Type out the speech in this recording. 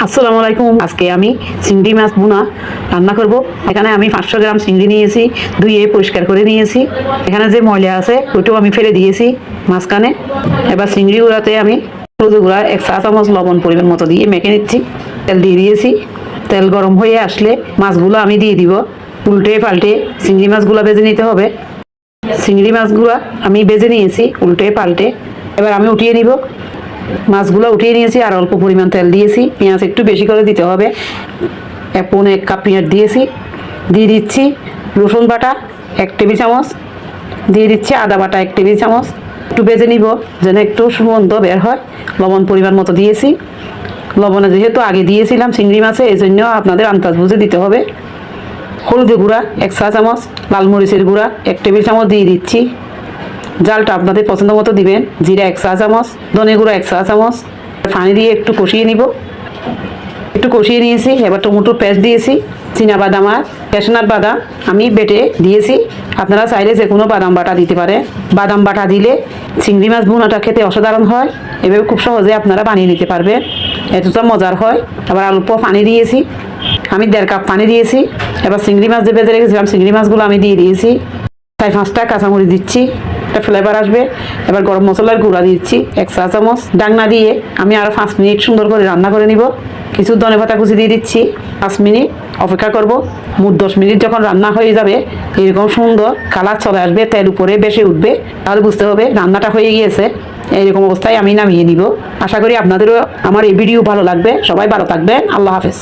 আসসালামু আলাইকুম। আজকে আমি চিংড়ি মাছ ভুনা রান্না করব। এখানে আমি 500 গ্রাম চিংড়ি নিয়েছি, ধুয়ে পরিষ্কার করে নিয়েছি। এখানে যে ময়লা আছে ওইটাও আমি ফেলে দিয়েছি মাঝখানে। এবার চিংড়ি গুঁড়াতে আমি হলুদ গুঁড়া 1 চা চামচ লবণ পরিমাণ মতো দিয়ে মেখে নিচ্ছি। তেল দিয়ে দিয়েছি। তেল গরম হয়ে আসলে মাছগুলো আমি দিয়ে দিব। উল্টে পাল্টে চিংড়ি মাছগুলো ভেজে নিতে হবে। চিংড়ি মাছগুলো আমি ভেজে নিয়েছি উল্টে পাল্টে। এবার আমি উঠিয়ে নিব। মাছগুলো উঠিয়ে নিয়েছি আর অল্প পরিমাণ তেল দিয়েছি। পেঁয়াজ একটু বেশি করে দিতে হবে। 1 কাপ পেঁয়াজ দিয়েছি। দিয়ে দিচ্ছি রসুন বাটা 1 টেবিল চামচ। দিয়ে দিচ্ছি আদা বাটা 1 টেবিল চামচ। একটু ভেজে নিব যেন একটু সুগন্ধ বের হয়। লবণ পরিমাণ মতো দিয়েছি। লবণে যেহেতু আগে দিয়েছিলাম চিংড়ি মাছে, এই জন্য আপনাদের আন্দাজ বুঝে দিতে হবে। হলুদের গুঁড়া 1 চা চামচ, লাল মরিচের গুঁড়া 1 টেবিল চামচ দিয়ে দিচ্ছি। জালটা আপনাদের পছন্দ মতো দিবেন। জিরা 1 চা চামচ, ধনে গুঁড়া 1 চা চামচ। পানি দিয়ে একটু কষিয়ে নিব। একটু কষিয়ে নিয়েছি। এবার টমেটোর পেস্ট দিয়েছি। চীনাবাদাম আর ক্যাশনাট বাদাম আমি বেটে দিয়েছি। আপনারা চাইলে যে কোনো বাদাম বাটা দিতে পারে। বাদাম বাটা দিলে চিংড়ি মাছ ভুনাটা খেতে অসাধারণ হয়। এভাবে খুব সহজে আপনারা বানিয়ে নিতে পারবেন। এতটা মজার হয়। আবার অল্প পানি দিয়েছি। আমি 1.5 কাপ পানি দিয়েছি। এবার চিংড়ি মাছ যে ভেজে রেখেছিলাম চিংড়ি মাছগুলো আমি দিয়ে দিয়েছি। 4-5টা কাঁচামরিচ দিচ্ছি, একটা ফ্লেভার আসবে। এবার গরম মশলার গুঁড়া দিচ্ছি 1 চা চামচ। ডাকনা দিয়ে আমি আরও 5 মিনিট সুন্দর করে রান্না করে নিব। কিছু ধনেপাতা কুচি দিয়ে দিচ্ছি। 5 মিনিট অপেক্ষা করব। মোট 10 মিনিট যখন রান্না হয়ে যাবে এরকম সুন্দর কালার চলে আসবে, তেল উপরে বেশি উঠবে, তাহলে বুঝতে হবে রান্নাটা হয়ে গিয়েছে। এইরকম অবস্থায় আমি নামিয়ে নিব। আশা করি আপনাদেরও আমার এই ভিডিও ভালো লাগবে। সবাই ভালো থাকবেন। আল্লাহ হাফেজ।